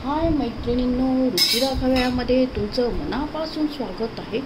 हाय मैत्रिणींनो, रुचिराखाव्यामध्ये तुमचं मनापासून स्वागत आहे।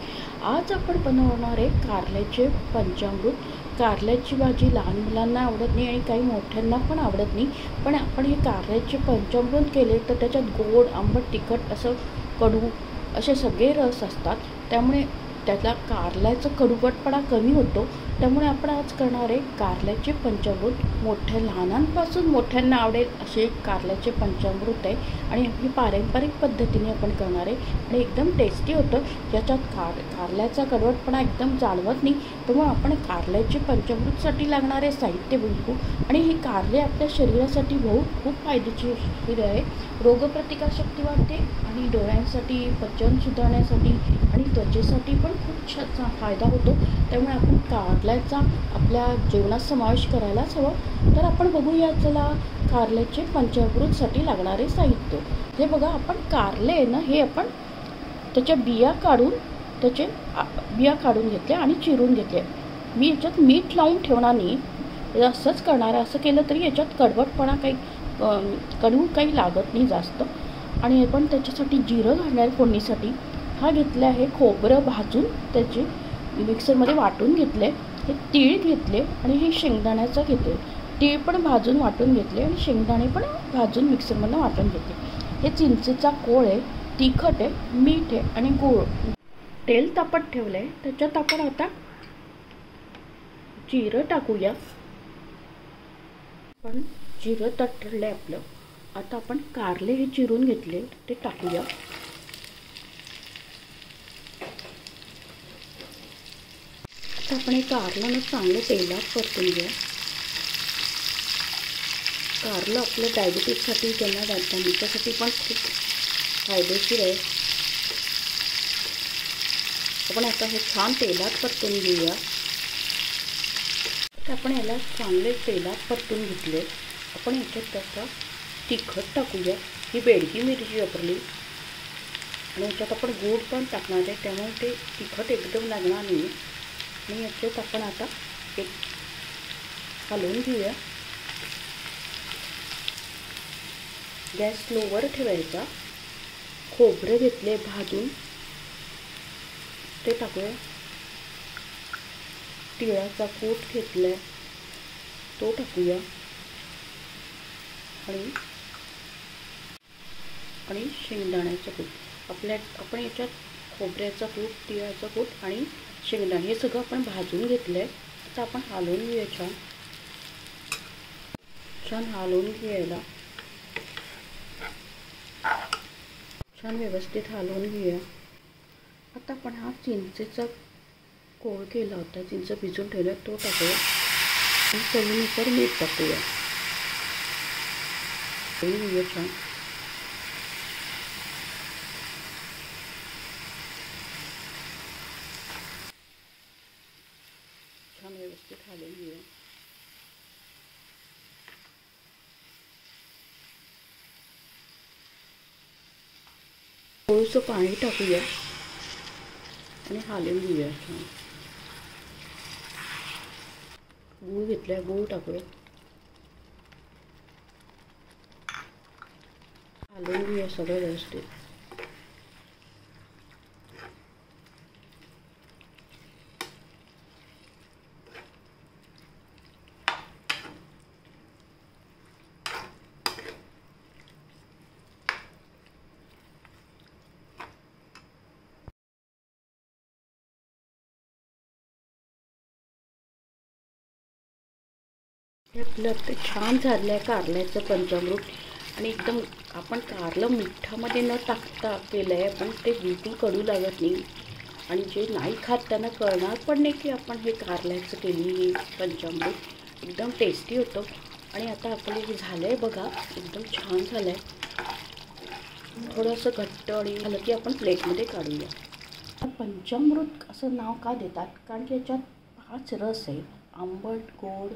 आज आपण बनवणार आहे कारल्याचे पंचामृत। कारल्याची भाजी लहान मुलांना आवडत नाही आणि काही मोठ्यांना पण आवडत नाही, पण आपण हे कारल्याचे पंचामृत केले तर त्याच्यात गोड, आंबट, तिखट असं कडू असे सगळे रस असतात, त्यामुळे त्याला कारल्याचा कडूपटपणा कमी होतो। त्यामुळे आपण आज करणार आहे कारल्याचे पंचामृत। मोठ्या लहानांपासून मोठ्यांना आवडेल असे कारल्याचे पंचामृत आहे आणि ही पारंपरिक पद्धतीने आपण करणार आहे आणि एकदम टेस्टी होतं। ज्याच्यात कारल्याचा कडवटपणा एकदम जाणवत नाही। त्यामुळे आपण कारल्याचे पंचामृतसाठी लागणारे साहित्य बघू। आणि ही कारले आपल्या शरीरासाठी खूप फायदेशीर आहे। रोगप्रतिकारशक्ती वाढते आणि डोळ्यांसाठी, पचन सुधारण्यासाठी आणि त्वचेसाठी पण खूप छान फायदा होतो। त्यामुळे आपण कारल्याचा आपल्या जेवणात समावेश करायलाच हवं। तर आपण बघूया, चला कारल्याचे पंचामृतसाठी लागणारे साहित्य। हे बघा, आपण कारले आहे ना, हे आपण त्याच्या बिया काढून घेतले आणि चिरून घेतले। मी याच्यात मीठ लावून ठेवणार नाही, असंच करणार आहे। असं केलं तरी याच्यात कडवटपणा कडू काही लागत नाही जास्त। आणि आपण त्याच्यासाठी जिरं घालणार फोडणीसाठी। हा घेतला आहे खोबरं भाजून त्याचे मिक्सरमध्ये वाटून घेतले। हे तीळ घेतले आणि हे शेंगदाण्याचं घेतले। तीळ पण भाजून वाटून घेतले आणि शेंगदाणे पण भाजून मिक्सरमध्ये वाटून घेतले। हे चिंचेचा कोळ आहे, तिखट आहे, मीठ आहे आणि गूळ। तेल तापत ठेवलं आहे, त्याच्यात आपण आता जिरं टाकूया। पण जिरं तळलं आपलं, आता आपण कारले हे चिरून घेतले ते टाकूया। आता आपण हे कारलं चांगलं तेलात परतून घेऊया। कारलं आपलं डायबिटीजसाठी, ज्यांना त्यांच्यासाठी पण खूप फायदेशीर आहे। आपण आता हे छान तेलात परतून घेऊया। आता आपण याला चांगले तेलात परतून घेतले। आपण याच्यात त्याचा तिखट टाकूया। ही बेडगी मिरची वापरली आणि याच्यात आपण गूळ पण टाकणार आहे, त्यामुळे ते तिखट एकदम लागणार नाही। आणि याच्यात आपण आता एक हलवून घेऊया। गॅस स्लोवर ठेवायचा। खोबरे घेतले भाजून ते टाकूया। तिळाचा कूट घेतलाय तो टाकूया आणि शेंगदाण्याचा कूट। आपण याच्यात खोबऱ्याचा कूट, तिळाचा कूट आणि शेंगदाणे हे सगळं आपण भाजून घेतलंय। आता आपण हलवून घेऊया, छान हलवून घ्यायला, छान व्यवस्थित हलवून घेऊया। आता आपण हा चिंचेचा कोळ केला होता, चिंच भिजून ठेवलं तो टाकूया आणि चवीनुसार मीठ टाकूया। छान छान व्यवस्थित हलवून घेऊया। थोडंसं पाणी टाकूया आणि हलवून घेऊया छान। गूळ घेतलाय, गूळ टाकूया, हलवून घेऊया सगळं व्यवस्थित। आपलं छान झालं आहे कारल्याचं पंचामृत। आणि एकदम आपण कारलं मिठामध्ये न टाकता केलं आहे, पण ते बिलकुल कडू लागत नाही आणि जे नाही खात त्यांना कळणार पण नाही की आपण हे कारल्याचं केली पंचामृत। एकदम टेस्टी होतं। आणि आता आपलं हे झालं आहे बघा, एकदम छान झालं आहे। थोडंसं घट्ट आणि झालं की आपण प्लेटमध्ये काढूया। पंचामृत असं नाव का देतात? कारण की याच्यात 5 रस आहे, आंबट, गोड,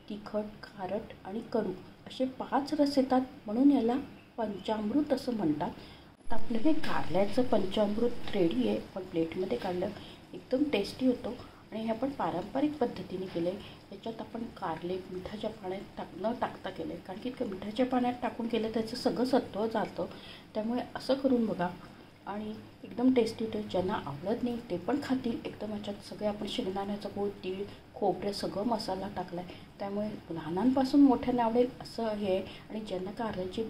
तिखट, खारट आणि कडू असे 5 रस येतात, म्हणून याला पंचामृत असं म्हणतात। आता आपलं हे कारल्याचं पंचामृत रेडी आहे, पण प्लेटमध्ये काढलं, एकदम टेस्टी होतो। आणि हे आपण पारंपरिक पद्धतीने केलं आहे। याच्यात आपण कारले मिठाच्या पाण्यात न टाकता केले, कारण की मिठाच्या पाण्यात टाकून केलं त्याचं सगळं सत्व जातं. त्यामुळे असं करून बघा आणि एकदम टेस्टी टेस्ट. ज्यांना आवडत नाही ते पण खातील. एकदम याच्यात सगळे आपण शेंगदाण्याचं गूळ, तीळ, खोबरे सगळं मसाला टाकला आहे, त्यामुळे लहानांपासून मोठ्यांना आवडेल असं हे आहे. आणि ज्यांना कारल्याची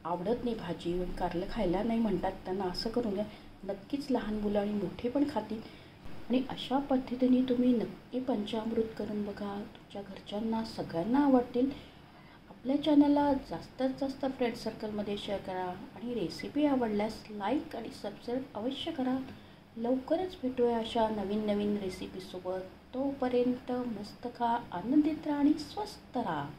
आवडत नाही भाजी, कारलं खायला नाही म्हणतात, त्यांना असं करून द्या. नक्कीच लहान मुलं आणि मोठे पण खातील. आणि अशा पद्धतीने तुम्ही नक्की पंचामृत करून बघा. तुमच्या घरच्यांना सगळ्यांना आवडतील. आपल्या चॅनलला जास्तीत जास्त फ्रेंड सर्कलमध्ये शेअर करा आणि रेसिपी आवडल्यास लाईक आणि सबस्क्राईब अवश्य करा. लवकरच भेटूया अशा नवीन नवीन रेसिपीसोबत. तोपर्यंत मस्त खा, आनंदित राहा आणि स्वस्त राहा.